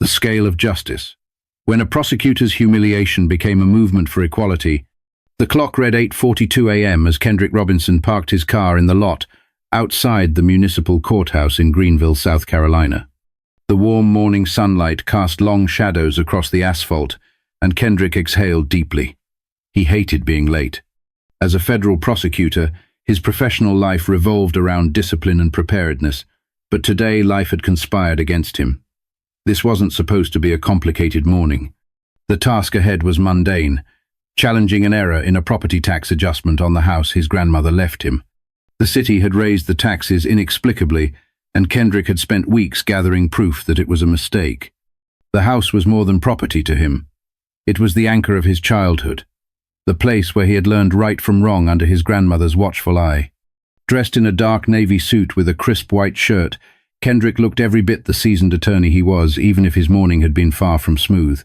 The scale of justice. When a prosecutor's humiliation became a movement for equality, the clock read 8:42 a.m. as Kendrick Robinson parked his car in the lot outside the municipal courthouse in Greenville, South Carolina. The warm morning sunlight cast long shadows across the asphalt, and Kendrick exhaled deeply. He hated being late. As a federal prosecutor, his professional life revolved around discipline and preparedness, but today life had conspired against him. This wasn't supposed to be a complicated morning. The task ahead was mundane, challenging an error in a property tax adjustment on the house his grandmother left him. The city had raised the taxes inexplicably, and Kendrick had spent weeks gathering proof that it was a mistake. The house was more than property to him. It was the anchor of his childhood, the place where he had learned right from wrong under his grandmother's watchful eye. Dressed in a dark navy suit with a crisp white shirt, Kendrick looked every bit the seasoned attorney he was, even if his morning had been far from smooth.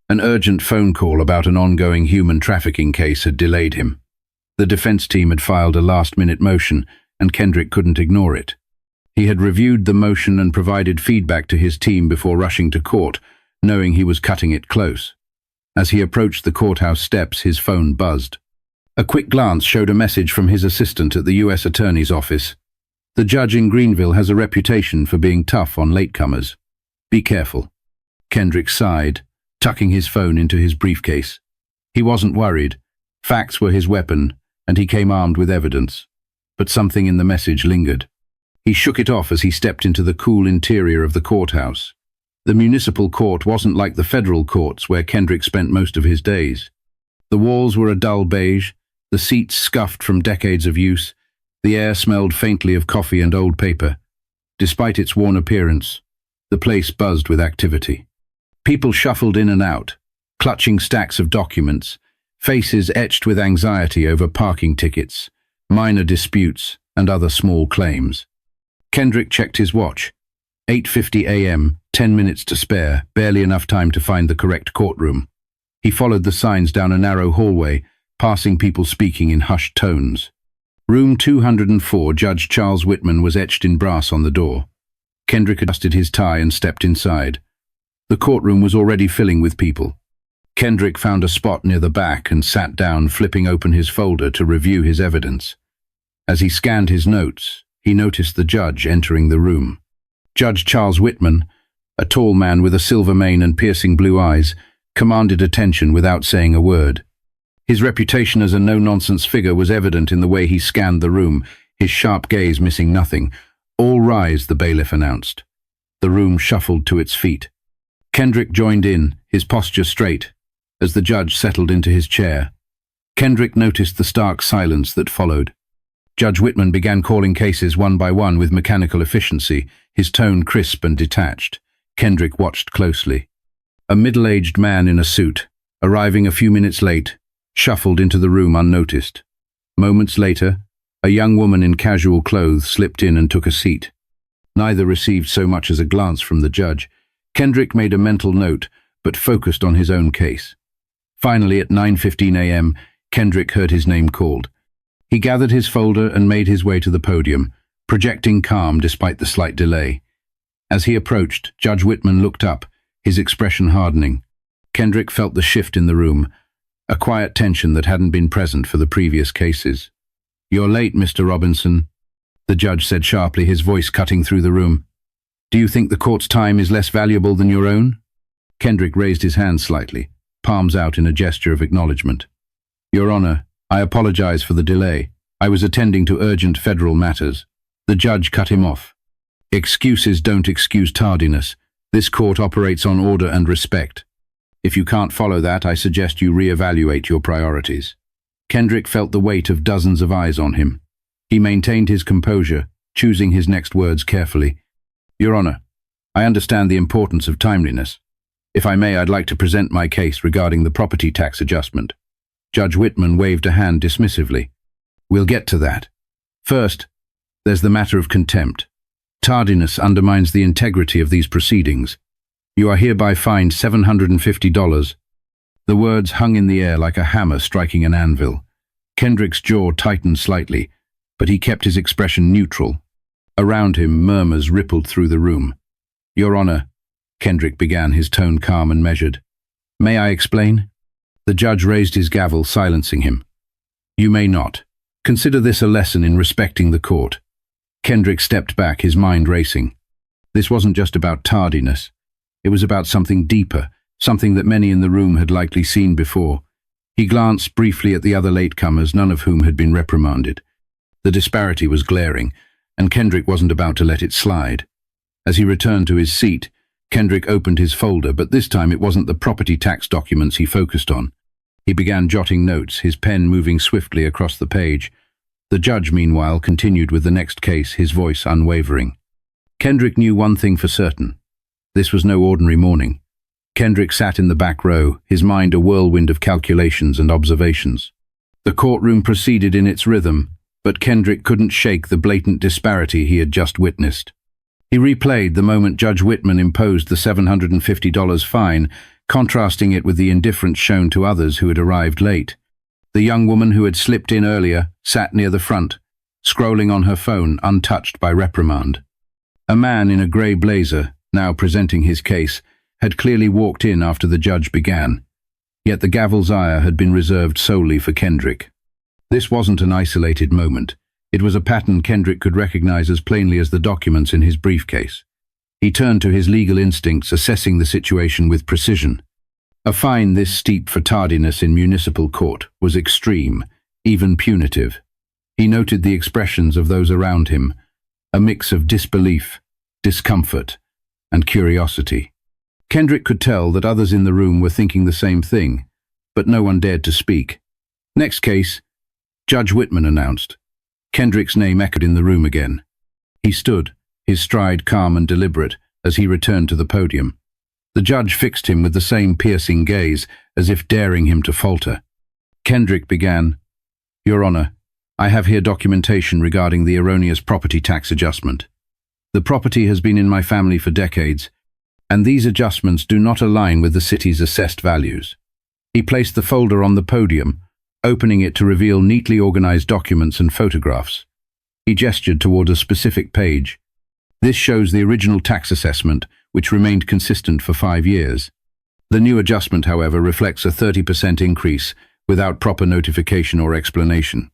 An urgent phone call about an ongoing human trafficking case had delayed him. The defense team had filed a last-minute motion, and Kendrick couldn't ignore it. He had reviewed the motion and provided feedback to his team before rushing to court, knowing he was cutting it close. As he approached the courthouse steps, his phone buzzed. A quick glance showed a message from his assistant at the U.S. Attorney's office. The judge in Greenville has a reputation for being tough on latecomers. Be careful. Kendrick sighed, tucking his phone into his briefcase. He wasn't worried. Facts were his weapon, and he came armed with evidence. But something in the message lingered. He shook it off as he stepped into the cool interior of the courthouse. The municipal court wasn't like the federal courts where Kendrick spent most of his days. The walls were a dull beige, the seats scuffed from decades of use, the air smelled faintly of coffee and old paper. Despite its worn appearance, the place buzzed with activity. People shuffled in and out, clutching stacks of documents, faces etched with anxiety over parking tickets, minor disputes, and other small claims. Kendrick checked his watch. 8:50 a.m., 10 minutes to spare, barely enough time to find the correct courtroom. He followed the signs down a narrow hallway, passing people speaking in hushed tones. Room 204, Judge Charles Whitman, was etched in brass on the door. Kendrick adjusted his tie and stepped inside. The courtroom was already filling with people. Kendrick found a spot near the back and sat down, flipping open his folder to review his evidence. As he scanned his notes, he noticed the judge entering the room. Judge Charles Whitman, a tall man with a silver mane and piercing blue eyes, commanded attention without saying a word. His reputation as a no-nonsense figure was evident in the way he scanned the room, his sharp gaze missing nothing. "All rise," the bailiff announced. The room shuffled to its feet. Kendrick joined in, his posture straight, as the judge settled into his chair. Kendrick noticed the stark silence that followed. Judge Whitman began calling cases one by one with mechanical efficiency, his tone crisp and detached. Kendrick watched closely. A middle-aged man in a suit, arriving a few minutes late, shuffled into the room unnoticed. Moments later, a young woman in casual clothes slipped in and took a seat. Neither received so much as a glance from the judge. Kendrick made a mental note, but focused on his own case. Finally, at 9:15 a.m., Kendrick heard his name called. He gathered his folder and made his way to the podium, projecting calm despite the slight delay. As he approached, Judge Whitman looked up, his expression hardening. Kendrick felt the shift in the room, a quiet tension that hadn't been present for the previous cases. "You're late, Mr. Robinson," the judge said sharply, his voice cutting through the room. "Do you think the court's time is less valuable than your own?" Kendrick raised his hand slightly, palms out in a gesture of acknowledgement. "Your Honor, I apologize for the delay. I was attending to urgent federal matters." The judge cut him off. "Excuses don't excuse tardiness. This court operates on order and respect. If you can't follow that, I suggest you reevaluate your priorities." Kendrick felt the weight of dozens of eyes on him. He maintained his composure, choosing his next words carefully. "Your Honor, I understand the importance of timeliness. If I may, I'd like to present my case regarding the property tax adjustment." Judge Whitman waved a hand dismissively. "We'll get to that. First, there's the matter of contempt. Tardiness undermines the integrity of these proceedings. You are hereby fined $750. The words hung in the air like a hammer striking an anvil. Kendrick's jaw tightened slightly, but he kept his expression neutral. Around him, murmurs rippled through the room. "Your Honor, Kendrick began, his tone calm and measured. "May I explain?" The judge raised his gavel, silencing him. "You may not. Consider this a lesson in respecting the court." Kendrick stepped back, his mind racing. This wasn't just about tardiness. It was about something deeper, something that many in the room had likely seen before. He glanced briefly at the other latecomers, none of whom had been reprimanded. The disparity was glaring, and Kendrick wasn't about to let it slide. As he returned to his seat, Kendrick opened his folder, but this time it wasn't the property tax documents he focused on. He began jotting notes, his pen moving swiftly across the page. The judge, meanwhile, continued with the next case, his voice unwavering. Kendrick knew one thing for certain. This was no ordinary morning. Kendrick sat in the back row, his mind a whirlwind of calculations and observations. The courtroom proceeded in its rhythm, but Kendrick couldn't shake the blatant disparity he had just witnessed. He replayed the moment Judge Whitman imposed the $750 fine, contrasting it with the indifference shown to others who had arrived late. The young woman who had slipped in earlier sat near the front, scrolling on her phone, untouched by reprimand. A man in a grey blazer, now presenting his case, had clearly walked in after the judge began, yet the gavel's ire had been reserved solely for Kendrick. This wasn't an isolated moment. It was a pattern Kendrick could recognize as plainly as the documents in his briefcase. He turned to his legal instincts, assessing the situation with precision. A fine this steep for tardiness in municipal court was extreme, even punitive. He noted the expressions of those around him, a mix of disbelief, discomfort, and curiosity. Kendrick could tell that others in the room were thinking the same thing, but no one dared to speak. "Next case," Judge Whitman announced. Kendrick's name echoed in the room again. He stood, his stride calm and deliberate, as he returned to the podium. The judge fixed him with the same piercing gaze, as if daring him to falter. Kendrick began, "Your Honor, I have here documentation regarding the erroneous property tax adjustment. The property has been in my family for decades, and these adjustments do not align with the city's assessed values." He placed the folder on the podium, opening it to reveal neatly organized documents and photographs. He gestured toward a specific page. "This shows the original tax assessment, which remained consistent for 5 years. The new adjustment, however, reflects a 30% increase without proper notification or explanation."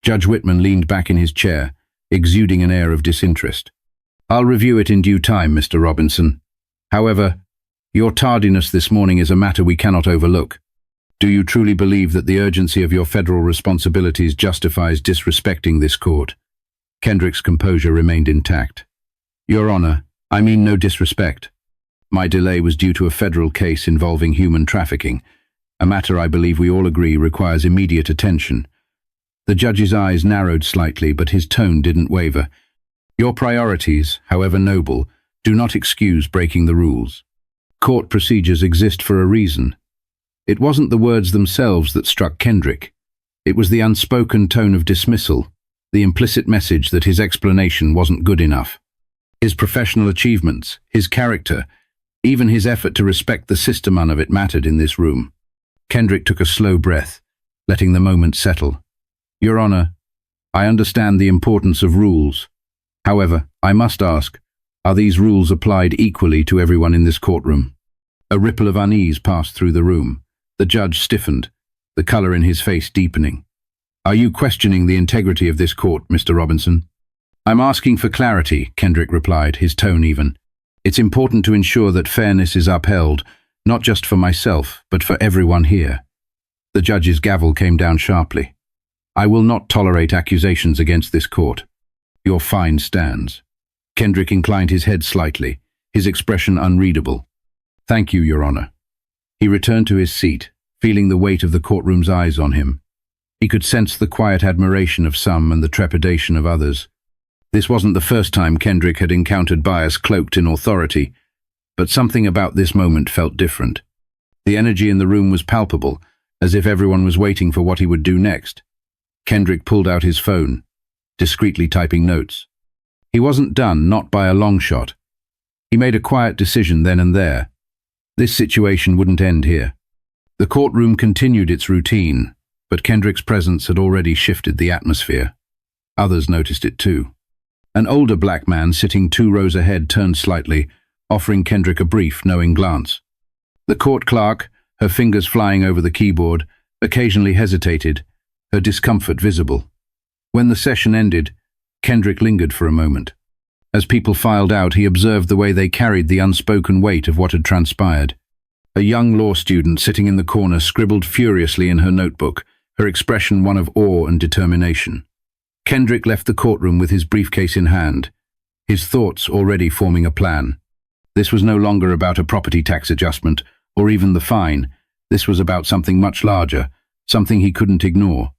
Judge Whitman leaned back in his chair, exuding an air of disinterest. "I'll review it in due time, Mr. Robinson. However, your tardiness this morning is a matter we cannot overlook. Do you truly believe that the urgency of your federal responsibilities justifies disrespecting this court?" Kendrick's composure remained intact. "Your Honor, I mean no disrespect. My delay was due to a federal case involving human trafficking, a matter I believe we all agree requires immediate attention." The judge's eyes narrowed slightly, but his tone didn't waver. "Your priorities, however noble, do not excuse breaking the rules. Court procedures exist for a reason." It wasn't the words themselves that struck Kendrick. It was the unspoken tone of dismissal, the implicit message that his explanation wasn't good enough. His professional achievements, his character, even his effort to respect the system, none of it mattered in this room. Kendrick took a slow breath, letting the moment settle. "Your Honor, I understand the importance of rules. However, I must ask, are these rules applied equally to everyone in this courtroom?" A ripple of unease passed through the room. The judge stiffened, the color in his face deepening. "Are you questioning the integrity of this court, Mr. Robinson?" "I'm asking for clarity," Kendrick replied, his tone even. "It's important to ensure that fairness is upheld, not just for myself, but for everyone here." The judge's gavel came down sharply. "I will not tolerate accusations against this court. Your fine stands." Kendrick inclined his head slightly, his expression unreadable. "Thank you, Your Honor." He returned to his seat, feeling the weight of the courtroom's eyes on him. He could sense the quiet admiration of some and the trepidation of others. This wasn't the first time Kendrick had encountered bias cloaked in authority, but something about this moment felt different. The energy in the room was palpable, as if everyone was waiting for what he would do next. Kendrick pulled out his phone, discreetly typing notes. He wasn't done, not by a long shot. He made a quiet decision then and there. This situation wouldn't end here. The courtroom continued its routine, but Kendrick's presence had already shifted the atmosphere. Others noticed it too. An older black man sitting 2 rows ahead turned slightly, offering Kendrick a brief, knowing glance. The court clerk, her fingers flying over the keyboard, occasionally hesitated, her discomfort visible. When the session ended, Kendrick lingered for a moment. As people filed out, he observed the way they carried the unspoken weight of what had transpired. A young law student sitting in the corner scribbled furiously in her notebook, her expression one of awe and determination. Kendrick left the courtroom with his briefcase in hand, his thoughts already forming a plan. This was no longer about a property tax adjustment, or even the fine. This was about something much larger, something he couldn't ignore.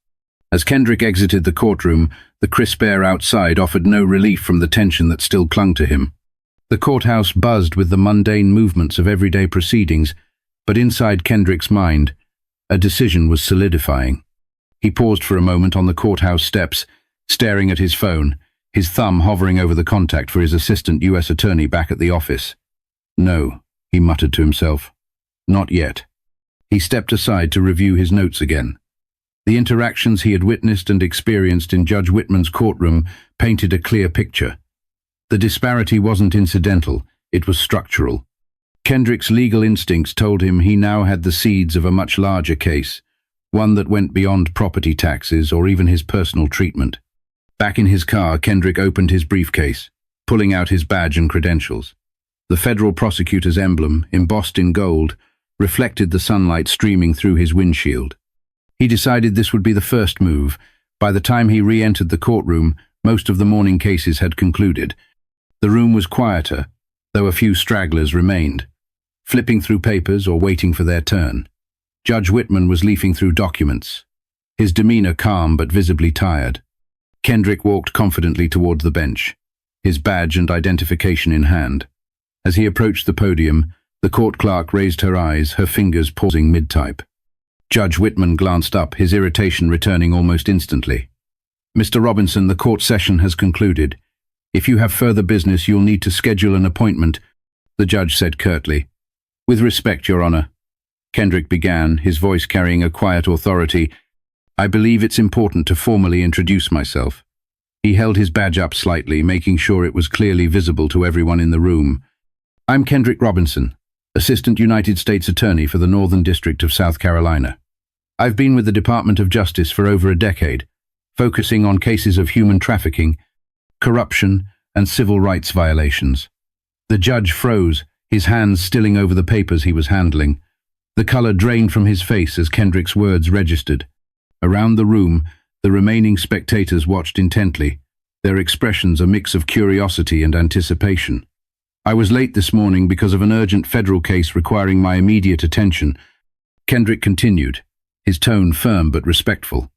As Kendrick exited the courtroom, the crisp air outside offered no relief from the tension that still clung to him. The courthouse buzzed with the mundane movements of everyday proceedings, but inside Kendrick's mind, a decision was solidifying. He paused for a moment on the courthouse steps, staring at his phone, his thumb hovering over the contact for his assistant U.S. attorney back at the office. No, he muttered to himself. Not yet. He stepped aside to review his notes again. The interactions he had witnessed and experienced in Judge Whitman's courtroom painted a clear picture. The disparity wasn't incidental, it was structural. Kendrick's legal instincts told him he now had the seeds of a much larger case, one that went beyond property taxes or even his personal treatment. Back in his car, Kendrick opened his briefcase, pulling out his badge and credentials. The federal prosecutor's emblem, embossed in gold, reflected the sunlight streaming through his windshield. He decided this would be the first move. By the time he re-entered the courtroom, most of the morning cases had concluded. The room was quieter, though a few stragglers remained, flipping through papers or waiting for their turn. Judge Whitman was leafing through documents, his demeanor calm but visibly tired. Kendrick walked confidently toward the bench, his badge and identification in hand. As he approached the podium, the court clerk raised her eyes, her fingers pausing mid-type. Judge Whitman glanced up, his irritation returning almost instantly. "Mr. Robinson, the court session has concluded. If you have further business, you'll need to schedule an appointment," the judge said curtly. "With respect, Your Honor," Kendrick began, his voice carrying a quiet authority, "I believe it's important to formally introduce myself." He held his badge up slightly, making sure it was clearly visible to everyone in the room. "I'm Kendrick Robinson, Assistant United States Attorney for the Northern District of South Carolina. I've been with the Department of Justice for over a decade, focusing on cases of human trafficking, corruption, and civil rights violations." The judge froze, his hands stilling over the papers he was handling. The color drained from his face as Kendrick's words registered. Around the room, the remaining spectators watched intently, their expressions a mix of curiosity and anticipation. "I was late this morning because of an urgent federal case requiring my immediate attention," Kendrick continued, his tone firm but respectful.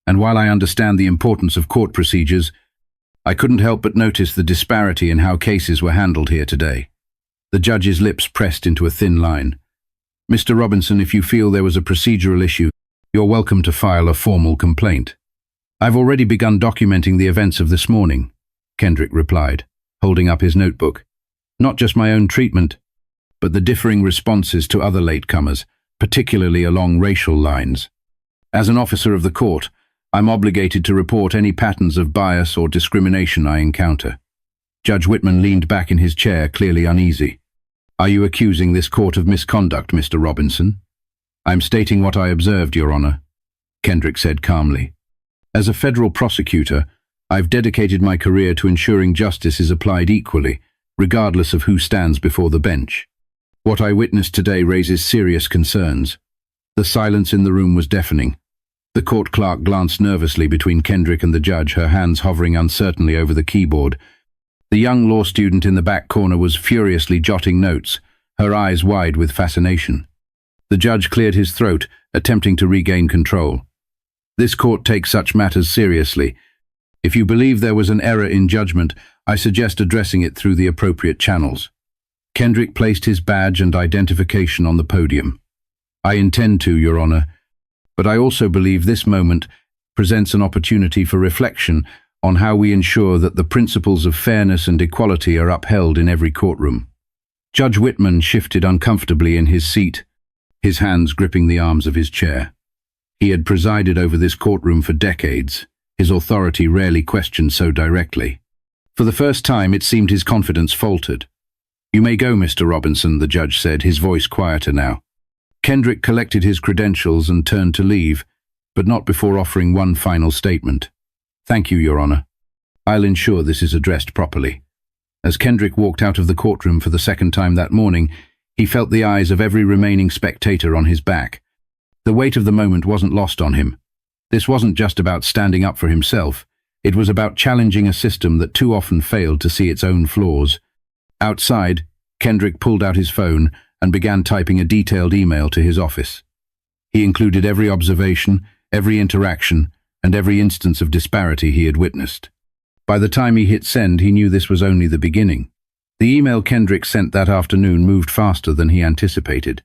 "And while I understand the importance of court procedures, I couldn't help but notice the disparity in how cases were handled here today." The judge's lips pressed into a thin line. "Mr. Robinson, if you feel there was a procedural issue, you're welcome to file a formal complaint." "I've already begun documenting the events of this morning," Kendrick replied, holding up his notebook. "Not just my own treatment, but the differing responses to other latecomers, particularly along racial lines. As an officer of the court, I'm obligated to report any patterns of bias or discrimination I encounter." Judge Whitman leaned back in his chair, clearly uneasy. "Are you accusing this court of misconduct, Mr. Robinson?" "I'm stating what I observed, Your Honor," Kendrick said calmly. "As a federal prosecutor, I've dedicated my career to ensuring justice is applied equally, regardless of who stands before the bench. What I witnessed today raises serious concerns." The silence in the room was deafening. The court clerk glanced nervously between Kendrick and the judge, her hands hovering uncertainly over the keyboard. The young law student in the back corner was furiously jotting notes, her eyes wide with fascination. The judge cleared his throat, attempting to regain control. "This court takes such matters seriously. If you believe there was an error in judgment, I suggest addressing it through the appropriate channels." Kendrick placed his badge and identification on the podium. "I intend to, Your Honor, but I also believe this moment presents an opportunity for reflection on how we ensure that the principles of fairness and equality are upheld in every courtroom." Judge Whitman shifted uncomfortably in his seat, his hands gripping the arms of his chair. He had presided over this courtroom for decades, his authority rarely questioned so directly. For the first time, it seemed his confidence faltered. "You may go, Mr. Robinson," the judge said, his voice quieter now. Kendrick collected his credentials and turned to leave, but not before offering one final statement. "Thank you, Your Honor. I'll ensure this is addressed properly." As Kendrick walked out of the courtroom for the second time that morning, he felt the eyes of every remaining spectator on his back. The weight of the moment wasn't lost on him. This wasn't just about standing up for himself. It was about challenging a system that too often failed to see its own flaws. Outside, Kendrick pulled out his phone and began typing a detailed email to his office. He included every observation, every interaction, and every instance of disparity he had witnessed. By the time he hit send, he knew this was only the beginning. The email Kendrick sent that afternoon moved faster than he anticipated.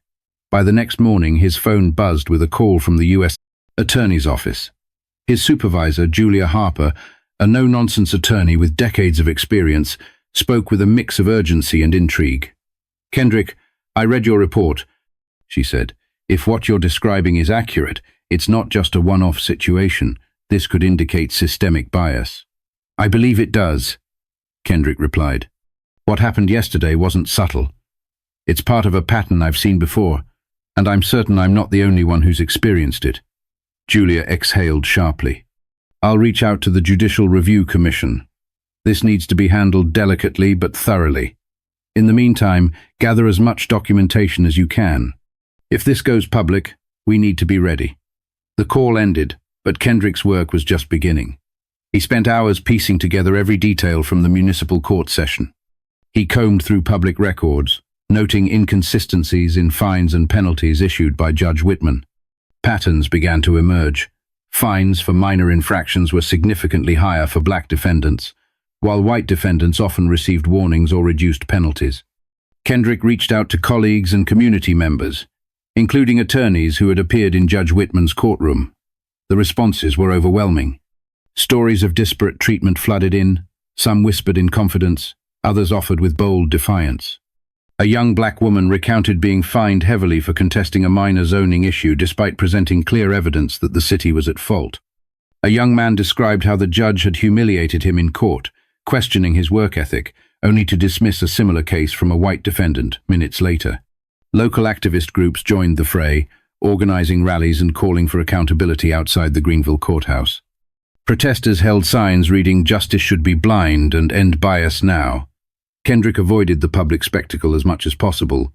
By the next morning, his phone buzzed with a call from the U.S. Attorney's Office. His supervisor, Julia Harper, a no-nonsense attorney with decades of experience, spoke with a mix of urgency and intrigue. "Kendrick, I read your report," she said. "If what you're describing is accurate, it's not just a one-off situation. This could indicate systemic bias." "I believe it does," Kendrick replied. "What happened yesterday wasn't subtle. It's part of a pattern I've seen before, and I'm certain I'm not the only one who's experienced it." Julia exhaled sharply. "I'll reach out to the Judicial Review Commission. This needs to be handled delicately but thoroughly. In the meantime, gather as much documentation as you can. If this goes public, we need to be ready." The call ended, but Kendrick's work was just beginning. He spent hours piecing together every detail from the municipal court session. He combed through public records, noting inconsistencies in fines and penalties issued by Judge Whitman. Patterns began to emerge. Fines for minor infractions were significantly higher for black defendants, while white defendants often received warnings or reduced penalties. Kendrick reached out to colleagues and community members, including attorneys who had appeared in Judge Whitman's courtroom. The responses were overwhelming. Stories of disparate treatment flooded in, some whispered in confidence, others offered with bold defiance. A young black woman recounted being fined heavily for contesting a minor zoning issue despite presenting clear evidence that the city was at fault. A young man described how the judge had humiliated him in court, questioning his work ethic, only to dismiss a similar case from a white defendant minutes later. Local activist groups joined the fray, organizing rallies and calling for accountability outside the Greenville courthouse. Protesters held signs reading "Justice should be blind" and "End bias now." Kendrick avoided the public spectacle as much as possible,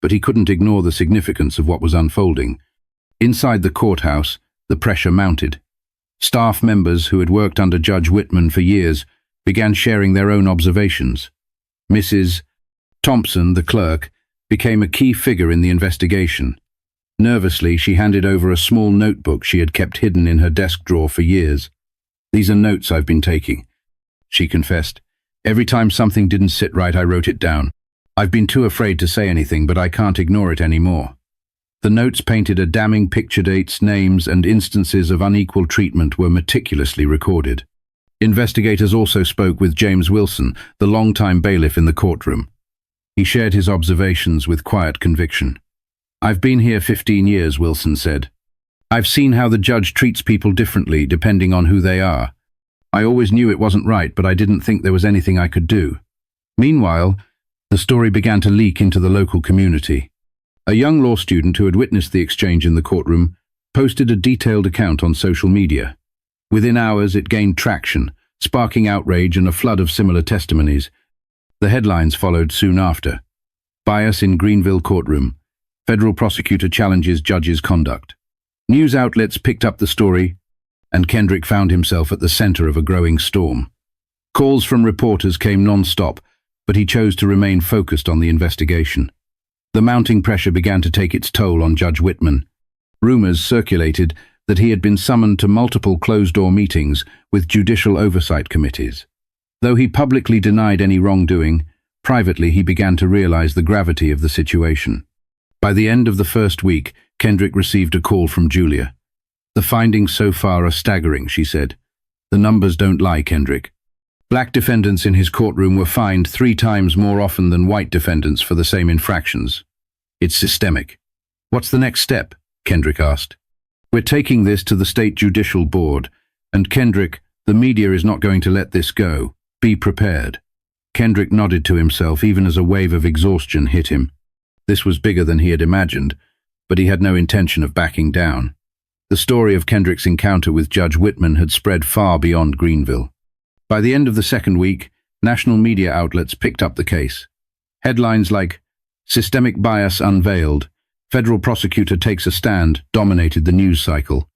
but he couldn't ignore the significance of what was unfolding. Inside the courthouse, the pressure mounted. Staff members who had worked under Judge Whitman for years began sharing their own observations. Mrs. Thompson, the clerk, became a key figure in the investigation. Nervously, she handed over a small notebook she had kept hidden in her desk drawer for years. "These are notes I've been taking," she confessed. "Every time something didn't sit right, I wrote it down. I've been too afraid to say anything, but I can't ignore it anymore." The notes painted a damning picture. Dates, names, and instances of unequal treatment were meticulously recorded. Investigators also spoke with James Wilson, the longtime bailiff in the courtroom. He shared his observations with quiet conviction. "I've been here 15 years, Wilson said. "I've seen how the judge treats people differently depending on who they are. I always knew it wasn't right, but I didn't think there was anything I could do." Meanwhile, the story began to leak into the local community. A young law student who had witnessed the exchange in the courtroom posted a detailed account on social media. Within hours, it gained traction, sparking outrage and a flood of similar testimonies. The headlines followed soon after. "Bias in Greenville courtroom. Federal prosecutor challenges judge's conduct." News outlets picked up the story, and Kendrick found himself at the center of a growing storm. Calls from reporters came non-stop, but he chose to remain focused on the investigation. The mounting pressure began to take its toll on Judge Whitman. Rumors circulated that he had been summoned to multiple closed-door meetings with judicial oversight committees. Though he publicly denied any wrongdoing, privately he began to realize the gravity of the situation. By the end of the first week, Kendrick received a call from Julia. "The findings so far are staggering," she said. "The numbers don't lie, Kendrick. Black defendants in his courtroom were fined 3 times more often than white defendants for the same infractions. It's systemic." "What's the next step?" Kendrick asked. "We're taking this to the State Judicial Board, and Kendrick, the media is not going to let this go. Be prepared." Kendrick nodded to himself even as a wave of exhaustion hit him. This was bigger than he had imagined, but he had no intention of backing down. The story of Kendrick's encounter with Judge Whitman had spread far beyond Greenville. By the end of the second week, national media outlets picked up the case. Headlines like, "Systemic Bias Unveiled," "Federal Prosecutor Takes a Stand" dominated the news cycle.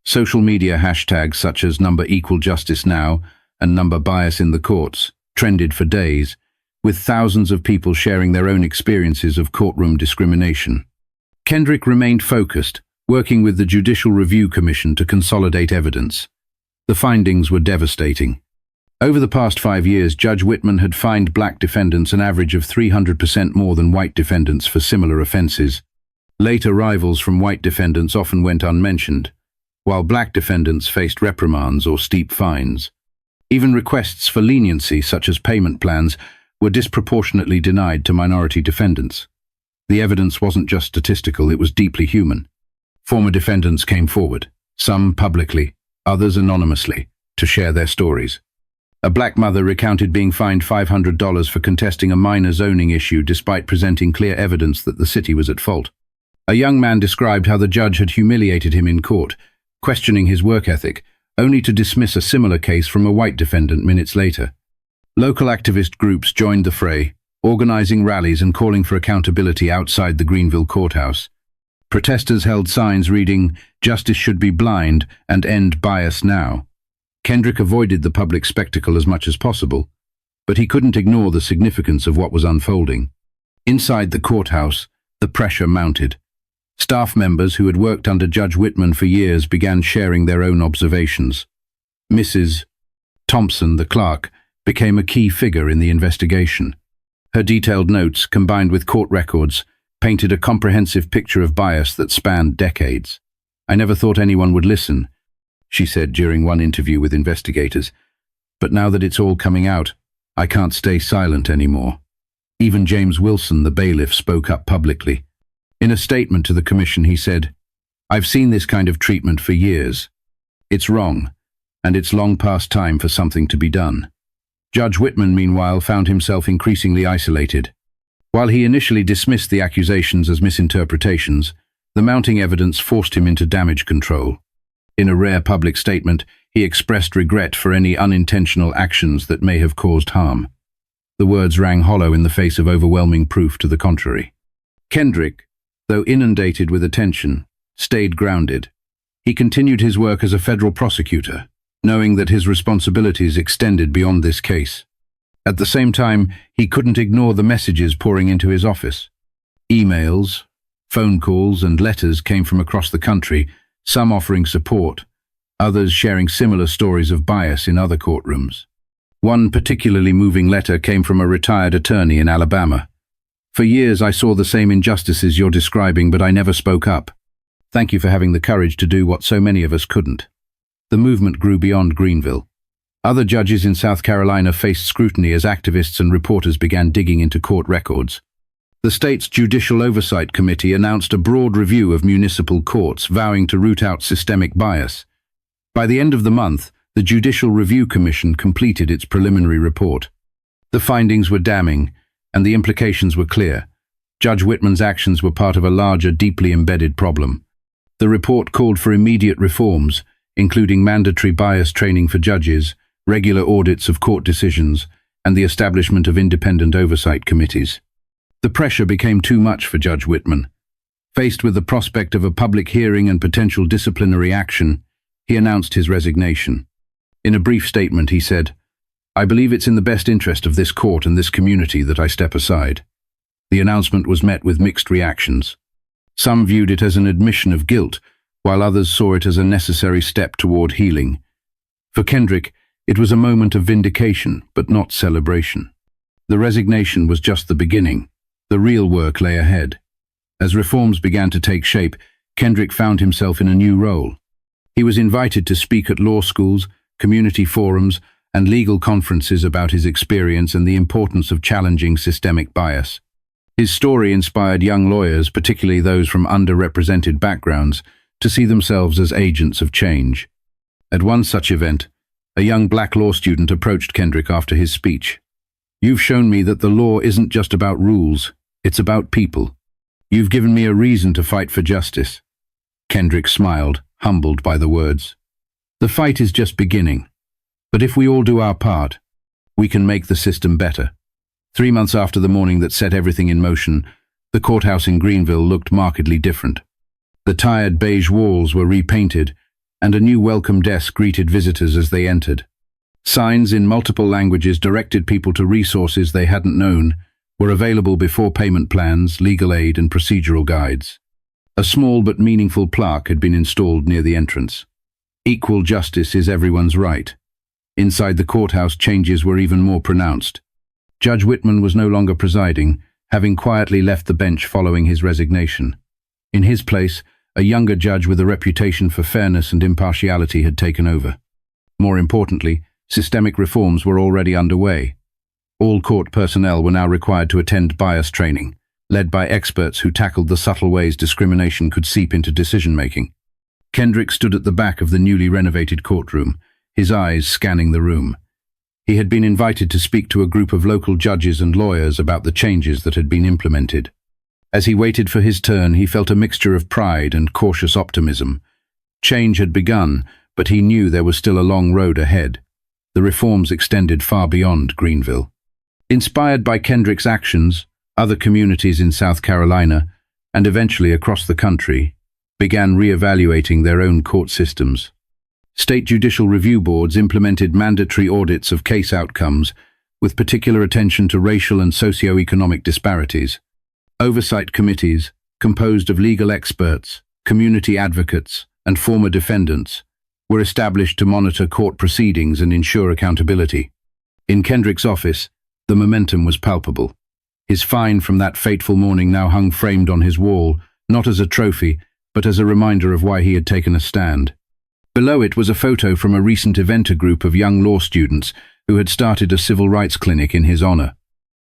Social media hashtags such as #EqualJusticeNow and #Bias in the Courts trended for days, with thousands of people sharing their own experiences of courtroom discrimination. Kendrick remained focused, working with the Judicial Review Commission to consolidate evidence. The findings were devastating. Over the past 5 years, Judge Whitman had fined black defendants an average of 300% more than white defendants for similar offenses. Late arrivals from white defendants often went unmentioned, while black defendants faced reprimands or steep fines. Even requests for leniency, such as payment plans, were disproportionately denied to minority defendants. The evidence wasn't just statistical, it was deeply human. Former defendants came forward, some publicly, others anonymously, to share their stories. A black mother recounted being fined $500 for contesting a minor zoning issue despite presenting clear evidence that the city was at fault. A young man described how the judge had humiliated him in court, questioning his work ethic, only to dismiss a similar case from a white defendant minutes later. Local activist groups joined the fray, organizing rallies and calling for accountability outside the Greenville courthouse. Protesters held signs reading, "Justice should be blind" and "End bias now." Kendrick avoided the public spectacle as much as possible, but he couldn't ignore the significance of what was unfolding. Inside the courthouse, the pressure mounted. Staff members who had worked under Judge Whitman for years began sharing their own observations. Mrs. Thompson, the clerk, became a key figure in the investigation. Her detailed notes, combined with court records, painted a comprehensive picture of bias that spanned decades. "I never thought anyone would listen," she said during one interview with investigators. "But now that it's all coming out, I can't stay silent anymore." Even James Wilson, the bailiff, spoke up publicly. In a statement to the commission, he said, "I've seen this kind of treatment for years. It's wrong, and it's long past time for something to be done." Judge Whitman, meanwhile, found himself increasingly isolated. While he initially dismissed the accusations as misinterpretations, the mounting evidence forced him into damage control. In a rare public statement, he expressed regret for any unintentional actions that may have caused harm. The words rang hollow in the face of overwhelming proof to the contrary. Kendrick, though inundated with attention, stayed grounded. He continued his work as a federal prosecutor, knowing that his responsibilities extended beyond this case. At the same time, he couldn't ignore the messages pouring into his office. Emails, phone calls, and letters came from across the country, some offering support, others sharing similar stories of bias in other courtrooms. One particularly moving letter came from a retired attorney in Alabama. "For years I saw the same injustices you're describing, but I never spoke up. Thank you for having the courage to do what so many of us couldn't." The movement grew beyond Greenville. Other judges in South Carolina faced scrutiny as activists and reporters began digging into court records. The state's Judicial Oversight Committee announced a broad review of municipal courts, vowing to root out systemic bias. By the end of the month, the Judicial Review Commission completed its preliminary report. The findings were damning, and the implications were clear. Judge Whitman's actions were part of a larger, deeply embedded problem. The report called for immediate reforms, including mandatory bias training for judges, regular audits of court decisions, and the establishment of independent oversight committees. The pressure became too much for Judge Whitman. Faced with the prospect of a public hearing and potential disciplinary action, he announced his resignation. In a brief statement, he said, "I believe it's in the best interest of this court and this community that I step aside." The announcement was met with mixed reactions. Some viewed it as an admission of guilt, while others saw it as a necessary step toward healing. For Kendrick, it was a moment of vindication, but not celebration. The resignation was just the beginning. The real work lay ahead. As reforms began to take shape, Kendrick found himself in a new role. He was invited to speak at law schools, community forums, and legal conferences about his experience and the importance of challenging systemic bias. His story inspired young lawyers, particularly those from underrepresented backgrounds, to see themselves as agents of change. At one such event, a young black law student approached Kendrick after his speech. You've shown me that the law isn't just about rules, it's about people. You've given me a reason to fight for justice." Kendrick smiled, humbled by the words. "The fight is just beginning. But if we all do our part, we can make the system better." 3 months after the morning that set everything in motion, the courthouse in Greenville looked markedly different. The tired beige walls were repainted, and a new welcome desk greeted visitors as they entered. Signs in multiple languages directed people to resources they hadn't known, were available before payment plans, legal aid, and procedural guides. A small but meaningful plaque had been installed near the entrance. "Equal justice is everyone's right." Inside the courthouse, changes were even more pronounced. Judge Whitman was no longer presiding, having quietly left the bench following his resignation. In his place, a younger judge with a reputation for fairness and impartiality had taken over. More importantly, systemic reforms were already underway. All court personnel were now required to attend bias training, led by experts who tackled the subtle ways discrimination could seep into decision-making. Kendrick stood at the back of the newly renovated courtroom, his eyes scanning the room. He had been invited to speak to a group of local judges and lawyers about the changes that had been implemented. As he waited for his turn, he felt a mixture of pride and cautious optimism. Change had begun, but he knew there was still a long road ahead. The reforms extended far beyond Greenville. Inspired by Kendrick's actions, other communities in South Carolina, and eventually across the country, began re-evaluating their own court systems. State judicial review boards implemented mandatory audits of case outcomes, with particular attention to racial and socio-economic disparities. Oversight committees, composed of legal experts, community advocates, and former defendants, were established to monitor court proceedings and ensure accountability. In Kendrick's office, the momentum was palpable. His fine from that fateful morning now hung framed on his wall, not as a trophy, but as a reminder of why he had taken a stand. Below it was a photo from a recent event, a group of young law students who had started a civil rights clinic in his honor.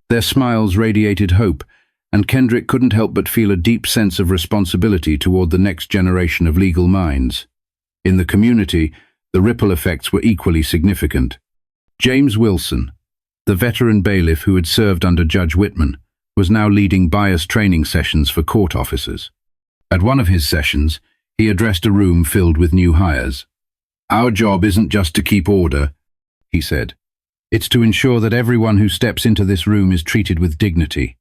Their smiles radiated hope, and Kendrick couldn't help but feel a deep sense of responsibility toward the next generation of legal minds. In the community, the ripple effects were equally significant. James Wilson, the veteran bailiff who had served under Judge Whitman, was now leading bias training sessions for court officers. At one of his sessions, he addressed a room filled with new hires. "Our job isn't just to keep order," he said. "It's to ensure that everyone who steps into this room is treated with dignity.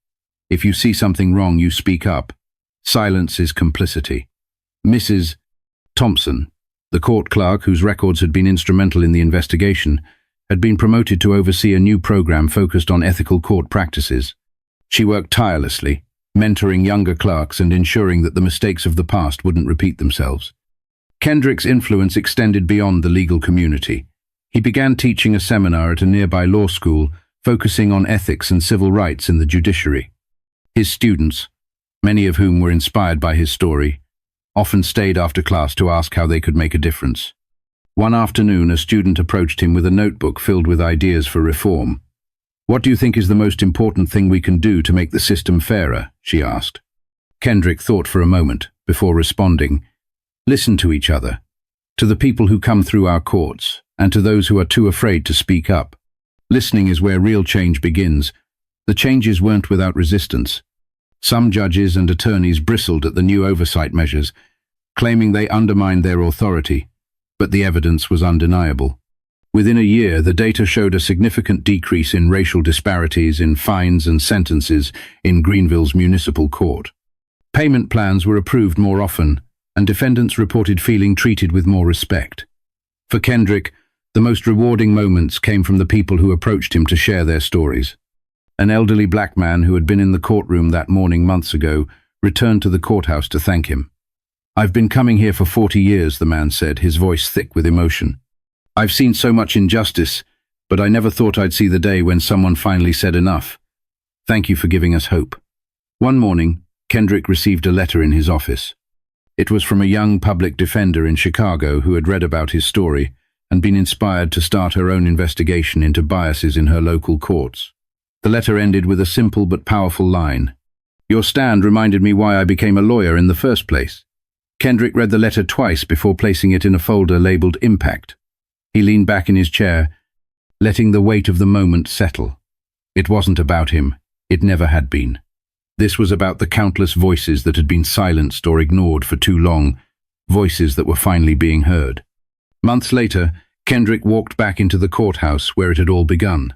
If you see something wrong, you speak up. Silence is complicity." Mrs. Thompson, the court clerk whose records had been instrumental in the investigation, had been promoted to oversee a new program focused on ethical court practices. She worked tirelessly, mentoring younger clerks and ensuring that the mistakes of the past wouldn't repeat themselves. Kendrick's influence extended beyond the legal community. He began teaching a seminar at a nearby law school, focusing on ethics and civil rights in the judiciary. His students, many of whom were inspired by his story, often stayed after class to ask how they could make a difference. One afternoon, a student approached him with a notebook filled with ideas for reform. "What do you think is the most important thing we can do to make the system fairer?" she asked. Kendrick thought for a moment before responding, "Listen to each other, to the people who come through our courts, and to those who are too afraid to speak up. Listening is where real change begins." The changes weren't without resistance. Some judges and attorneys bristled at the new oversight measures, claiming they undermined their authority, but the evidence was undeniable. Within a year, the data showed a significant decrease in racial disparities in fines and sentences in Greenville's municipal court. Payment plans were approved more often, and defendants reported feeling treated with more respect. For Kendrick, the most rewarding moments came from the people who approached him to share their stories. An elderly black man who had been in the courtroom that morning months ago returned to the courthouse to thank him. "I've been coming here for 40 years, the man said, his voice thick with emotion. "I've seen so much injustice, but I never thought I'd see the day when someone finally said enough. Thank you for giving us hope." One morning, Kendrick received a letter in his office. It was from a young public defender in Chicago who had read about his story and been inspired to start her own investigation into biases in her local courts. The letter ended with a simple but powerful line. "Your stand reminded me why I became a lawyer in the first place." Kendrick read the letter twice before placing it in a folder labeled Impact. He leaned back in his chair, letting the weight of the moment settle. It wasn't about him. It never had been. This was about the countless voices that had been silenced or ignored for too long, voices that were finally being heard. Months later, Kendrick walked back into the courthouse where it had all begun.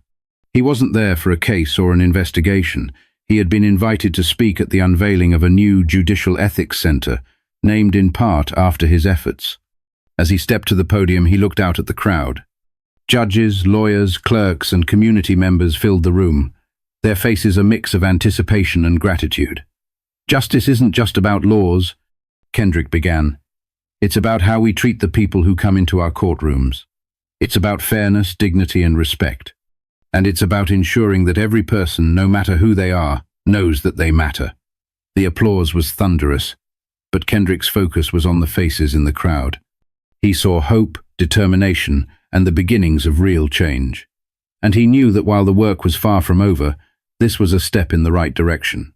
He wasn't there for a case or an investigation. He had been invited to speak at the unveiling of a new judicial ethics center, named in part after his efforts. As he stepped to the podium, he looked out at the crowd. Judges, lawyers, clerks, and community members filled the room, their faces a mix of anticipation and gratitude. "Justice isn't just about laws," Kendrick began. "It's about how we treat the people who come into our courtrooms. It's about fairness, dignity, and respect. And it's about ensuring that every person, no matter who they are, knows that they matter." The applause was thunderous, but Kendrick's focus was on the faces in the crowd. He saw hope, determination, and the beginnings of real change. And he knew that while the work was far from over, this was a step in the right direction.